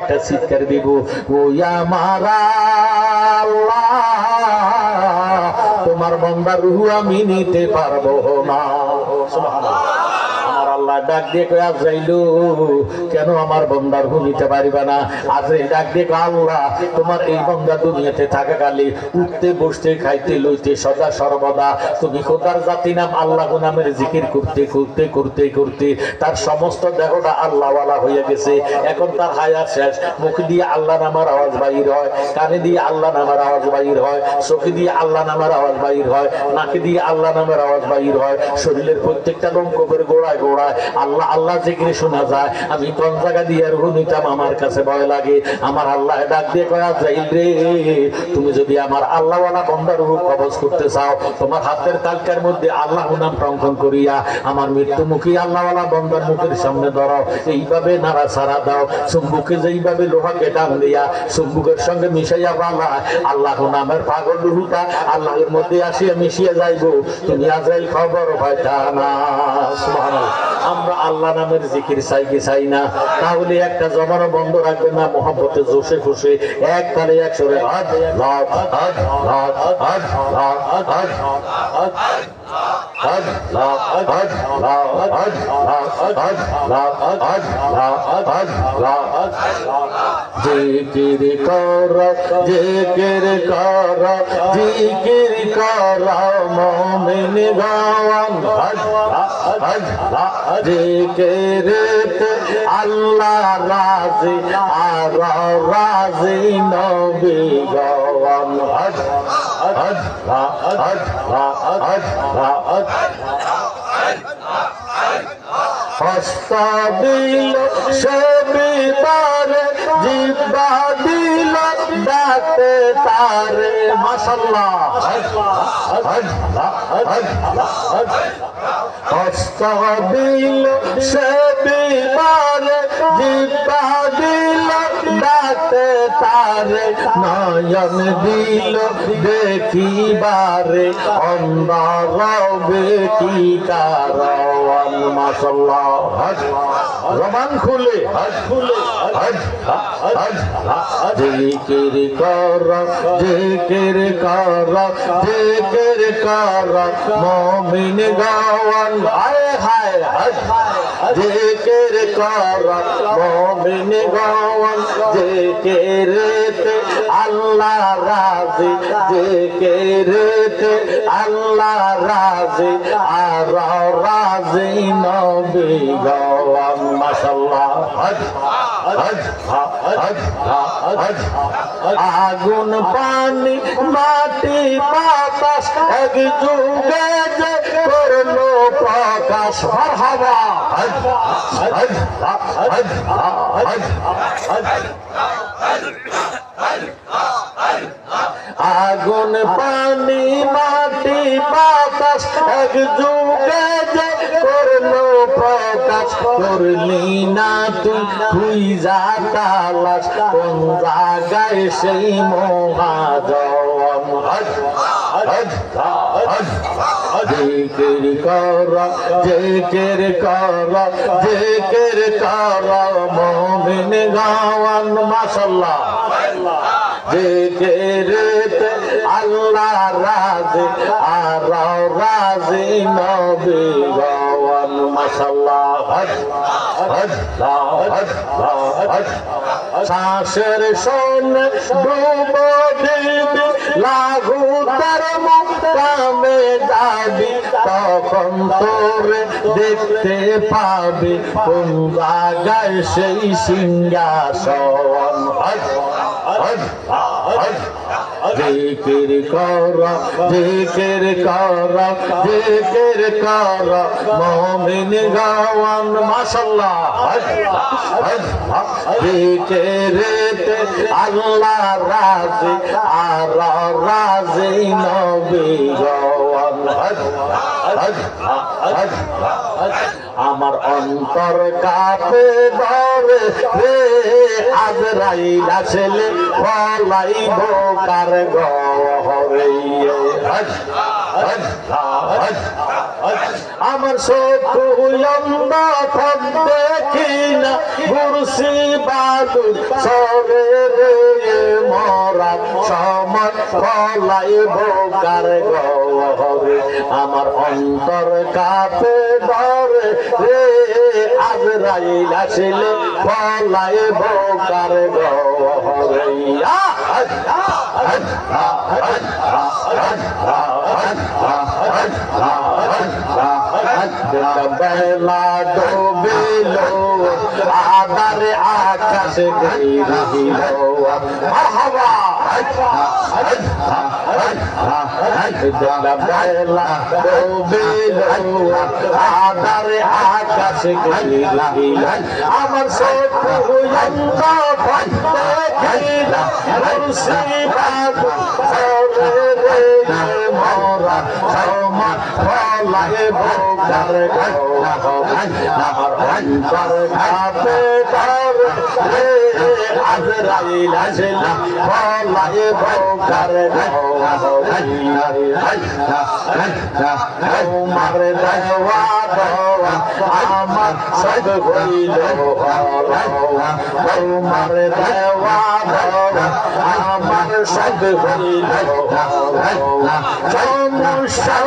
একটা চিৎকার দিব, ও আমার আল্লাহ, তোমার বান্দার রূহ আমি নিতে পারবো না। সুবহানাল্লাহ। আমার আল্লাহ ডাক দিয়ে কয়, আজরাইল কেন আমার বান্দার রূহ নিতে পারিবা না? আজরাইল ডাক দিয়ে কয়, আল্লাহ তোমার এই বান্দা দুনিয়াতে থাকাকালে উঠতে বসতে খাইতে লইতে সদা সর্বদা তুমি খোদার জাতি নাম আল্লাহ নামের জিকির করতে করতে করতে করতে তার সমস্ত দেহটা আল্লাহওয়ালা হয়ে গেছে। এখন তার হায়াত শেষ, মুখ দিয়ে আল্লাহ নামার আওয়াজ বাইর হয়, কানে দিয়ে আল্লাহ নামার আওয়াজ বাইর হয়, চোখে দিয়ে আল্লাহ নামার আওয়াজ বাইর হয়, নাকে দিয়ে আল্লাহ নামের আওয়াজ বাইর হয়, শরীরের প্রত্যেকটা রঙ্কের গোড়ায় গোড়ায় আল্লাহ আল্লাহ জিকির শোনা যায়। আমি কোন জায়গা দিয়ে রূহ নিতাম, আমার কাছে ভয় লাগে। আমার আল্লাহ ডাক দিয়ে কয়, আজরাইল রে, তুমি যদি আমার আল্লাহওয়ালা বান্দার রূহ কবজ করতে চাও, তোমার হাতের তালকার মধ্যে আল্লাহ নাম টঙ্কন করিয়া আমার মৃত্যুমুখী আল্লাহওয়ালা বান্দার মুখের সামনে ধরাও, এইভাবে নাড়াচাড়া দাও, চুম্বুকে যেইভাবে লোহাকে টান দিয়া চুম্বুকের সঙ্গে মিশাইয়া বালা আল্লাহ নামের পাগল রূহটা আল্লাহের মধ্যে আসিয়া মিশিয়ে যাইব। তুমি আজরাইল খবর পাইতা না। সুবহানাল্লাহ। আমরা আল্লাহ নামের জিকির চাই কি চাই না? তাহলে একটা জমানো বন্ধ রাখবে না, মহব্বতে জোশে খুশি এক তালে এক সরে হদ হদ হদ হদ হদ হদ হদ জিকির কর জিকির কর জিকির কর মুমিন গাওয়ান জিকির আল্লাহ রাজি আর রাজি নবী গাওয়ান হস্তা দিল সবিতারে জিব্বা দিল ডাকে তারে। মাশাআল্লাহ। হস্তা দিল সবিতারে জিব্বা দিল ডাকে তারে, নয়ন দিল দেখিবারে অন্ধ কি কারণ। মাশাআল্লাহ। জবান খুলে জিকির কর জিকির কর জিকির কর মুমিন গাওয়ান হায় হায় জিকির কর মুমিন গাওয়ান জিকিরতে আল্লাহ রাজি জিকিরতে আল্লাহ রাজি আর রাজি নবী গাওয়ান। মাশাআল্লাহ। আগুন পানি মাটি বাতাস এক যুগে যে করলো প্রকাশ। মারহাবা। আগুন পানি মাটি বাতাস এক যুগে যে করলো প্রকাশ, করলি না তুই যা তালাশ কোন জায়গায় সেই মহাজন। জিকির কর জিকির কর জিকির কর মুমিন গাওয়ান। মাশাআল্লাহ। জিকিরতে আল্লাহ রাজি আর রাজি নবী গাওয়ান। মাশাআল্লাহ। শ্বাসের শোনে ডুব দিবি লাগু তার মুকামে যাবি, তখন তোরে দেখতে পাবি কোন জায়গায় সেই সিংহাসন। জিকির কর জিকির কর জিকির কর মুমিন গাওয়ান। মাশাআল্লাহ। জিকিরতে আল্লাহ রাজি আর রাজি নবী গাওয়ান। আমার অন্তর কাঁপে ধরে রে, আজরাইল আসলে পলাইব কার ঘরে। আমার চক্ষু অন্ধ দেখি না ঘুরছি বাদু সরে রে মরা সময় ফলাইব কার গহরে আমার অন্তর কাঁপে ডরে রে আজরাইল আসলে ফলাইব কার গহরে বেলা ডোবিল আদারে আকাশে রহিল বেলা ডোবিল আদারে আকাশে রহিল আমার চক্ষু অন্ধ দেখিল মুর্শিদাবাদ মরা সময় ফলাইব কার আমার অন্তর কাঁপে ডরে আজরাইল আসলে ফলাইব কার তোমার দেওয়া দেওয়া আমার সব হইল তোমার দেওয়া দেওয়া আমার সব হইল সমস্যা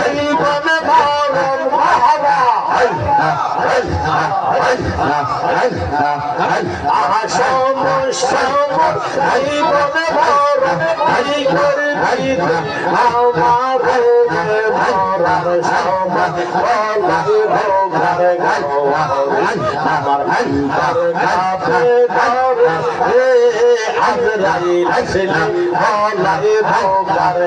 জীবনে মরণ বাবা সমস্যা জীবনে মরণ এই করে আমার মরার সময় আমার অন্তর কাঁপে ডরে আজরাইল আসলে ফলাইব কার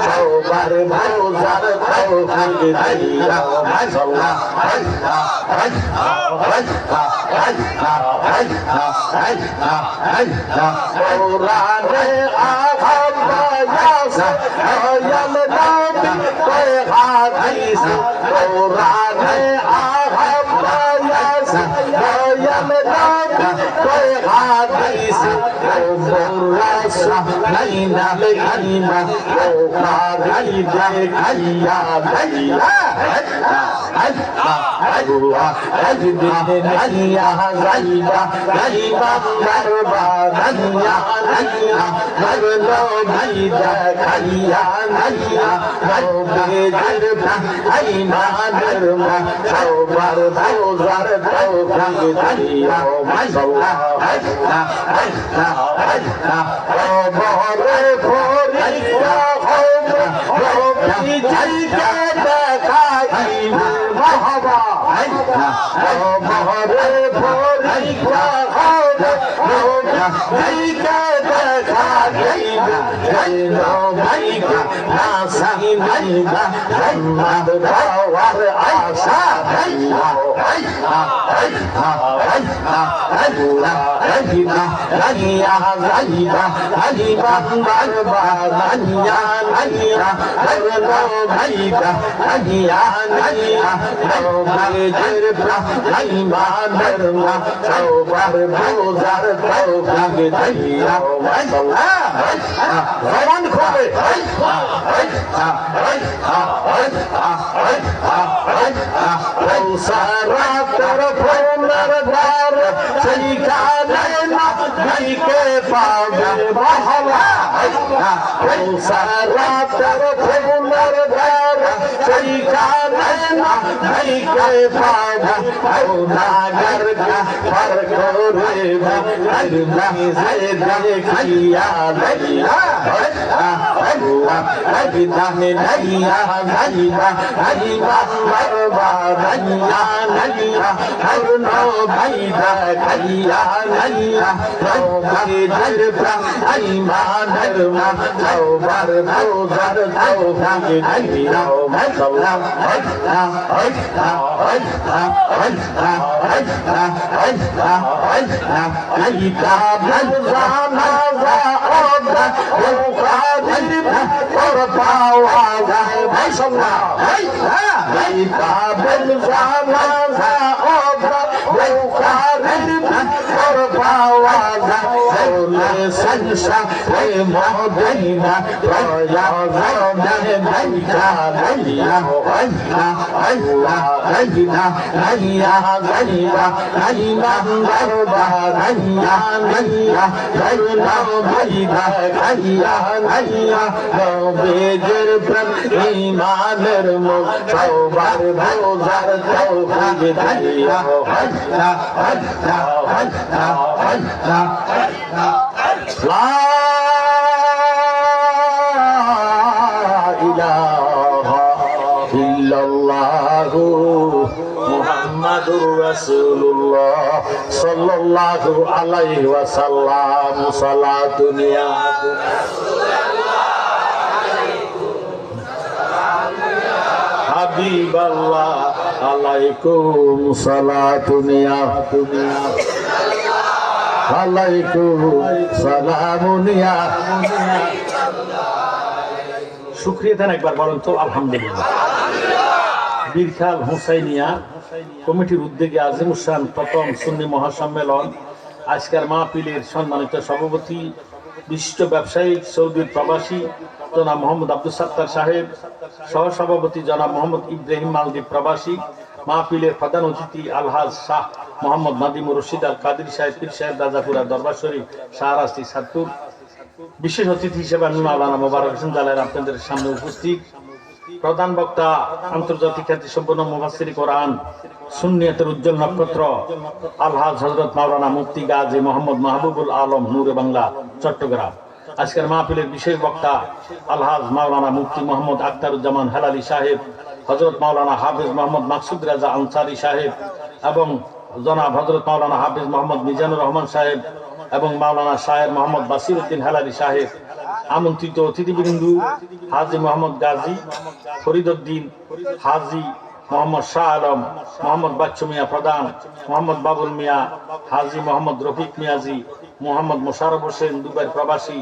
সবার ভোজার ওরানে আঘাত হাদিস ওরানে আঘাত হাদিস নাইনা খাইনা ও খাই দেখাইয়া ভাইয়া আল্লাহ একদিন নাইয়া যাইবা যাইবা মারবা নাইয়া নাইয়া মারলো ভাই দেখাইয়া নাইয়া মারবে ধরবা আইনা ধর্মা সবার ভোজার তৌফিক দিয়া মাশাআল্লাহ বরে ফরিয়া হবে রবি যাইকে দেখাই মাহবা বরে ফরিয়া হবে রবি যাইকে দেখাই জানো ভাইকে নাসাই নাইবা সম্মাদ পাওয়ার আশা ভাইয়া সারা তরফ নরদার সেইখানে না ভাইকে পাবে বাহলা সারা তরফ নরদার সেইখানে না ভাইকে পাবে ও নাগর কা ফর করে আল্লাহ সে দেখিয়া দেখিয়া ইমানের মুখ সবার ভোজার তৌফিক দিয়া লা ইলাহা ইল্লাল্লাহু মুহাম্মাদুর রাসূলুল্লাহ সাল্লাল্লাহু আলাইহি ওয়াসাল্লাম সালাতুন ইয়া হাবিবাল্লাহ আলাইকুম সালাতুন ইয়া আলাইকুম সালামুন ইয়া শুকরিয়া দেন একবার বলেন তো আলহামদুলিল্লাহ। বীরখাল হুসাইনিয়া কমিটির উদ্যোগে আজিমুসান প্রথম সুন্নি মহাসম্মেলন আজকের মাহফিলের সম্মানিত সভাপতি বিশিষ্ট ব্যবসায়ী সৌদির প্রবাসী জনাব মোহাম্মদ আব্দুল সাত্তার সাহেব, সহসভাপতি জনাব মোহাম্মদ ইব্রাহিম মালদ্বীপ প্রবাসী, মাহফিলের প্রধান অতিথি আলহাজ শাহ মোহাম্মদ নাদিমুর রশিদ আল কাদির সাহেব, পীর সাহেব রাজাপুরা দরবার শরীফ শাহরাস্তি সাতপুর, বিশেষ অতিথি হিসেবে মাওলানা মোবারক হোসেন জালাল আপনাদের সামনে উপস্থিত, প্রধান বক্তা আন্তর্জাতিক খ্যাতি সম্পন্ন মুফাসসির কোরআন সুন্নিয়তের উজ্জ্বল নক্ষত্র আলহাজ হযরত মাওলানা মুফতি গাজী মোহাম্মদ মাহবুবুল আলম নূরে বাংলা চট্টগ্রাম। আজকের মাহফিলের বিশেষ বক্তা আলহাজ মাওলানা মুফতি মোহাম্মদ আখতারুজ্জামান হেলালি সাহেব, হযরত মাওলানা হাফেজ মোহাম্মদ মাকসুদ রাজা আনসারী সাহেব এবং জনাব হযরত মাওলানা হাফেজ মোহাম্মদ মিজানুর রহমান সাহেব এবং মাওলানা শায়ের মোহাম্মদ বাসির উদ্দিন হেলালি সাহেব, আমন্ত্রিত অতিথিবৃন্দ হাজী মোহাম্মদ গাজী ফরিদউদ্দিন, হাজী মোহাম্মদ শাহ আলম, মোহাম্মদ বাচ্চু মিয়া প্রধান, মোহাম্মদ বাবুল মিয়া, হাজী মোহাম্মদ রফিক মিয়াজি, মোহাম্মদ মোশাররফ হোসেন দুবাইয়ের প্রবাসী,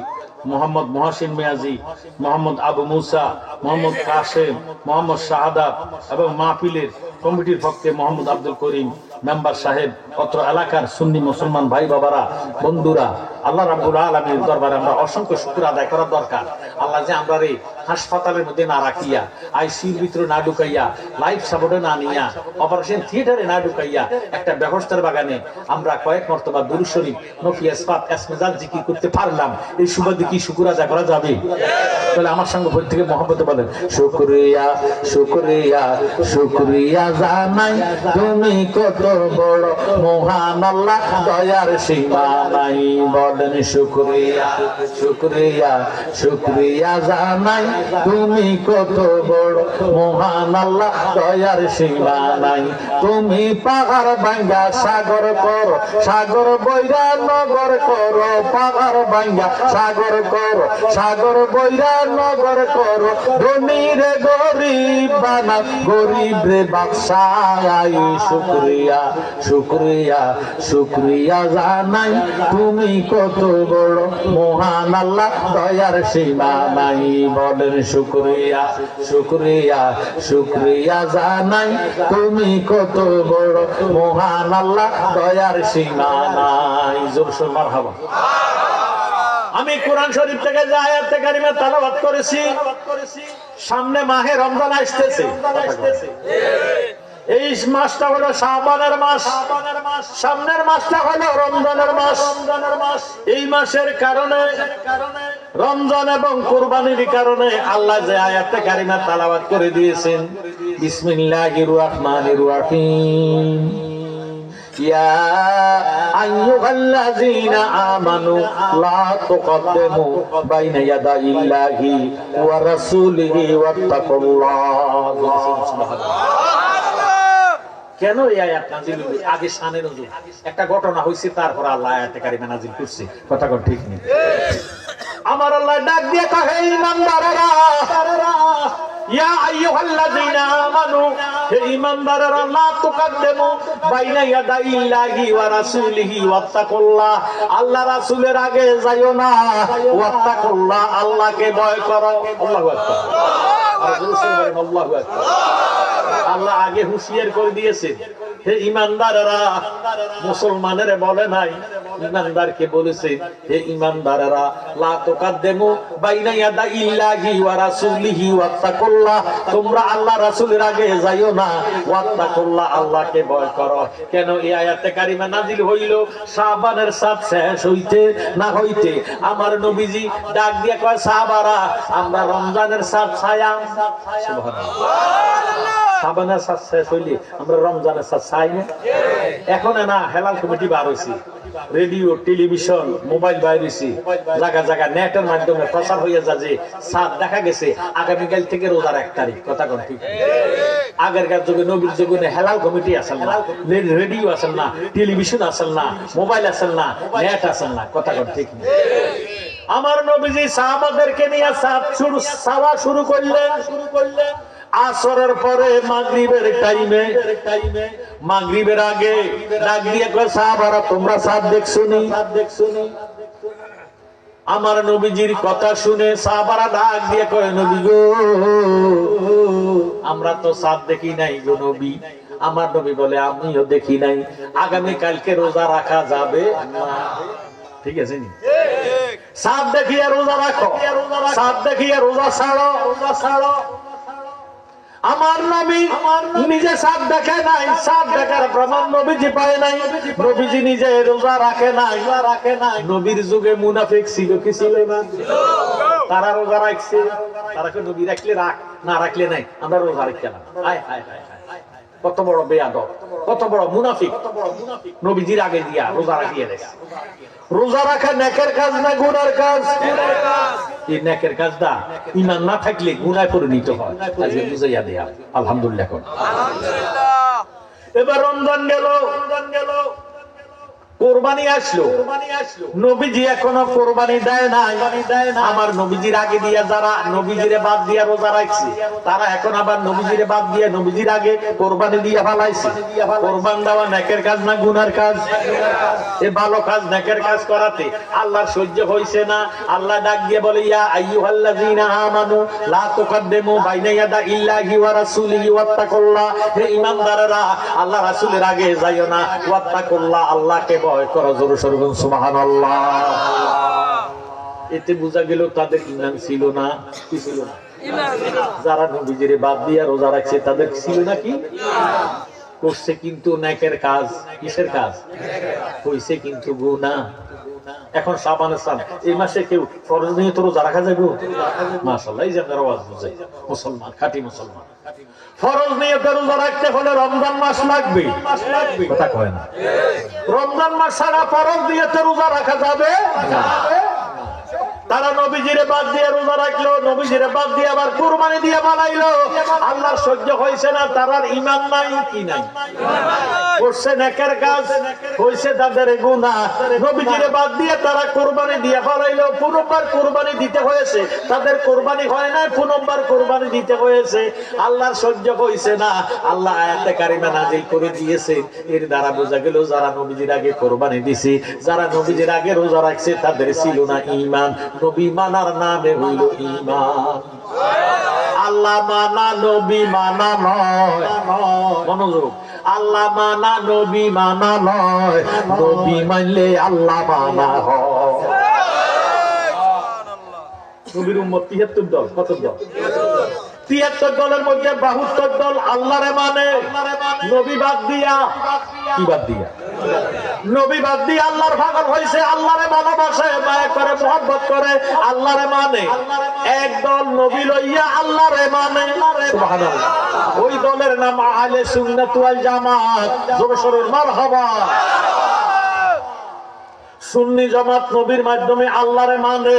মোহাম্মদ মহসিন মিয়াজি, মোহাম্মদ আবু মুসা, মোহাম্মদ কাসেম, মোহাম্মদ শাহাদাত এবং মাহফিলের কমিটির পক্ষে মোহাম্মদ আব্দুল করিম মেম্বার সাহেব, অত্র এলাকার সুন্নি মুসলমান ভাই বাবারা, বন্ধুরা, আল্লাহ রাব্বুল আলামিনের দরবারে আমরা অসংখ্য শুকর আদায় করা দরকার। আল্লাহ যে আমরা এই হাসপাতালের মধ্যে না রাখিয়া, আইসিইউর ভিতরে না ঢুকাইয়া, লাইফ সাপোর্টে না নিয়া, অপারেশন থিয়েটারে না ঢুকাইয়া একটা ব্যবস্থার বাগানে আমরা কয়েক মর্তবা দুরূদ শরীফ, নফি আসফাত, এসমেজাল জিকির করতে পারলাম, এই সুবাদে কি শুকর আদায় করা যাবে? তাহলে আমার সঙ্গে ভোর থেকে মহব্বতে বলেন শুকরিয়া শুকরিয়া শুকরিয়া জানাই, তুমি কত বড় মহান আল্লাহ, দয়ার সীমা নাই। বলেন শুকরিয়া শুকরিয়া শুকরিয়া জানাই, তুমি কত বড় মহান আল্লাহ, দয়ার সীমা নাই। তুমি পাহাড় ভাঙ্গা সাগর কর, সাগর বৈরা নগর কর, পাহাড় ভাঙ্গা সাগর কর, সাগর বৈরা নগর কর, ধনী রে গরিব বানা, গরিব রে বাদশাহ। শুকরিয়া শুকরিয়া শুকরিয়া জানাই, তুমি কত বড় মহান আল্লাহ, দয়ার সীমা নাই। বলেন শুকরিয়া শুকরিয়া শুকরিয়া জানাই, তুমি কত বড় মহান আল্লাহ, দয়ার সীমা নাই। জোরসোর মারহাবা। আমি কোরআন শরীফ থেকে যে আয়াতে কারিমা তেলাওয়াত করেছি, সামনে মাহে রমজান আসতেছে। এই মাসটা হলো শাবানের মাস, সামনের মাসটা হলো রমজানের মাস। এই মাসের কারণে, রমজান এবং কুরবানির কারণে আল্লাহ যে আয়াতে কারিমা তেলাওয়াত করে দিয়েছেন, বিসমিল্লাহির রহমানির রহিম, ইয়া আইয়ুহাল্লাযীনা আমানু লা তুকদ্দিমু বাইনা ইয়াদাইল্লাহি ওয়া রাসূলিহি ওয়াত্তাকুল্লাহ। কেন এই আয়াত নাযিল হলো? আগে শানে নজুল একটা ঘটনা হইছে, তারপর আল্লাহ আয়াতে কারিমা নাযিল করছে। কথা কোন ঠিক নেই? আমার আল্লাহ ডাক দিয়ে কহে ইমানদারেরা, ইয়া আইয়ুহাল্লাযীনা আমানু, হে ইমানদারেরা, লা তুকদ্দিমু বাইনা ইয়াদাইল্লাহি ওয়া রাসূলিহি ওয়াত্তাকুল্লাহ, আল্লাহ রাসূলের আগে যাইও না, ওয়াত্তাকুল্লাহ, আল্লাহকে ভয় করো। আল্লাহু আকবার। আল্লাহু আকবার। আল্লাহ আগে হুঁশিয়ার করে দিয়েছে, হে ইমানদারেরা, মুসলমানের বলে নাই, ইমানদারকে বলেছে, হে ইমানদারেরা, লা তুকদ্দিমু বাইনা ইয়াদাইল্লাহি ওয়া রাসূলিহি ওয়াত্তাকুল্লাহ, তোমরা আল্লাহ রাসূলের আগে যাইও না, ওয়াত্তাকুল্লাহ, আল্লাহকে ভয় করো। কেন এই আয়াতে কারিমা নাযিল হইল? শাবানের সাত শেষ হইতে না হইতে আমার নবীজি ডাক দিয়ে কয়, সাহাবারা, আমরা রমজানের সাত ছায়াম। সুবহানাল্লাহ। শাবানের সাত শেষ হইলে আমরা রমজানের সাত চাই না? এখন না হেলাল কমিটি বার হইছে, রেডিও, টেলিভিশন, মোবাইল বাইর হইছে, জায়গা জায়গা নেটের মাধ্যমে প্রচার হইয়া যায় যে সাত দেখা গেছে আগামীকাল থেকে রোজার 1 তারিখ। কথা কোন ঠিক? আগেরকার যুগে, নবীর যুগে হেলাল কমিটি আসেন না, রেডিও আসেন না, টেলিভিশন আসেন না, মোবাইল আসেন না, নেট আসেন না। কথা কোন ঠিক? আমার নবীজি সাহাবাদেরকে নিয়ে সাত শুরু করলেন। আসরের পরে মাগরিবের টাইমে, মাগরিবের আগে ডাক দিয়ে কয়, সাহাবারা, তোমরা সাত দেখছনি? আমার নবীজির কথা শুনে সাহাবারা ডাক দিয়ে কয়, নবী গো, আমরা তো সাত দেখি নাই গো নবী। আমার নবী বলে, আমিও দেখি নাই। আগামী কালকে রোজা রাখা যাবে না? ঠিক আছে নি? সাত দেখিয়ে রোজা রাখো, সাত দেখিয়ে রোজা ছাড়ো। আমার নবী নিজে সাত দেখে নাই, সাত দেখার প্রমাণ নবীজি পায় নাই, নবীজি নিজে রোজা রাখে নাই। নবীর যুগে মুনাফিক ছিল কি ছিল না? তারা রোজা রাখছে, তারা কে নবী রাখলে রাখ, না রাখলে নাই, আমরা রোজা রাখি না। হায় হায় হায় হায়, কত বড় বেয়াদব, কত বড় মুনাফিক, নবীজির আগে দিয়া রোজা রাখিয়ে দেয়। রোজা রাখা নেকের কাজ না গুনার কাজ? এই নেকের কাজটা ঈমান না থাকলে গুনায় পরিণত হয়। আজকে বুঝাইয়া দেয়া। আলহামদুলিল্লাহ। এবার রমজান গেল, কোরবানি আসলো, নবীজি এখনো কোরবানি দেয় নাই। আমার নবীজির আগে দিয়া যারা নবীজিরে বাদ দিয়া রোজা রাখছে, তারা এখন আবার নবীজিরে বাদ দিয়া নবীজির আগে কোরবানি দিয়া ফালাইছে। কোরবান দেওয়া নেকের কাজ না গুনার কাজ? এ ভালো কাজ, নেকের কাজ করাতে আল্লাহর সহ্য হইছে না। আল্লাহ ডাক দিয়ে বলে, ইয়া আইয়ুহাল্লাযীনা আমানু লা তুকদ্দিমু বাইনা ইয়াদাইল্লাহি ওয়া রাসূলিহি ওয়াত্তাকুল্লাহ, হে ঈমানদারেরা, আল্লাহ রাসূলের আগে যাইও না, ওয়াত্তাকুল্লাহ, আল্লাহকে ভয় করো। জোরে সরে বলুন সুবহানাল্লাহ। এতে বোঝা গেল তাদের ঈমান ছিল না। কি ছিল না? যারা নবীজিরে বাদ দিয়া রোজা রাখছে তাদের ছিল না কি? করছে কিন্তু নেকের কাজ। কিসের কাজ? হইছে কিন্তু গুনাহ। এখন শাবানের চাঁদ, এই মাসে কেউ ফরজ নিয়ত রোজা রাখা যাবে? মাশাআল্লাহ, এই যে আপনার আওয়াজ বুঝাই, মুসলমান, খাঁটি মুসলমান। ফরজ নিয়তে রোজা রাখতে হলে রমজান মাস লাগবে। কথা কয় না? রমজান মাস ছাড়া ফরজ নিয়তে রোজা রাখা যাবে না। তারা নবীজিরে বাদ দিয়ে রোজা রাখলো, নবীজিরে বাদ দিয়ে আবার কুরবানি দিয়ে বানাইলো। আল্লাহর সহ্য হইছে না, তারার ঈমান নাই। কি নাই? করছে নেকের কাজ, হইছে তাদের গুনাহ। নবীজিরে বাদ দিয়ে তারা কুরবানি দিয়ে বানাইলো, পুনর্বার কুরবানি দিতে হয়েছে। তাদের কুরবানি হয় নাই, পুনর্বার কুরবানি দিতে হয়েছে। আল্লাহর সহ্য হইছে না। আল্লাহ আয়াতে কারিমা নাযিল করে দিয়েছে। এর দ্বারা বোঝা গেল যারা নবীজির আগে কুরবানি দিছে, যারা নবীজির আগে রোজা রাখছে, তাদের ছিল না ঈমান। নবী মানার নামে হইল ঈমান। আল্লাহ মানা নবী মানা নয়। মনোযোগ, আল্লাহ মানা নবী মানা নয়, নবী মানলে আল্লাহ মানা হয়। নবীর উম্মত 73 দল। কত দল? 73 দলের মধ্যে 72 দল আল্লাহরে মানে, নবী বাদ দিয়া। কি বাদ দিয়া? নবী বাদ দিয়ে আল্লাহর পাগল হয়েছে, আল্লাহরে ভালোবাসে, দয়া করে, মহব্বত করে, আল্লাহরে মানে। একদল নবী লইয়া আল্লাহরে মানে, সুবহানাল্লাহ। ওই দলের নাম আহলে সুন্নাত ওয়াল জামাত। জোরে সোরে মারহাবা। সুন্নি জামাত নবীর মাধ্যমে আল্লাহরে মানে।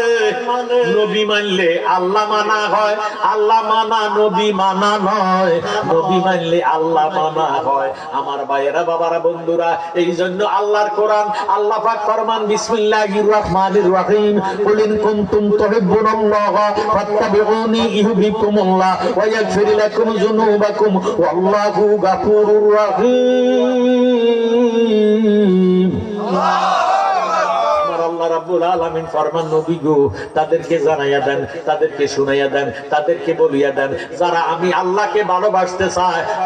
নবী মানলে আল্লাহ মানা হয়, আল্লাহ মানা নবী মানা নয়। নবী মানলে আল্লাহ মানা হয়। আমার ভাইয়েরা, বাবারা, বন্ধুরা, এই জন্য আল্লাহর কোরআন, আল্লাহ পাক ফরমান, বিসমিল্লাহির রহমানির রহিম, কুল ইন কুনতুম তুহিব্বুনাল্লাহা ফাত্তাবিউনি ইউহিব্বুকুমুল্লাহ ওয়া ইয়াগফির লাকুম যুনুবাকুম ওয়াল্লাহু গাফুরুর রহিম। আল্লাহ রাব্বুল আলামিন ফরমান, নবী গো, তাদেরকে জানাইয়া দেন, তাদেরকে শুনাইয়া দেন, তাদেরকে বলিয়া দেন, যারা আমি আল্লাহকে ভালোবাসতে চায়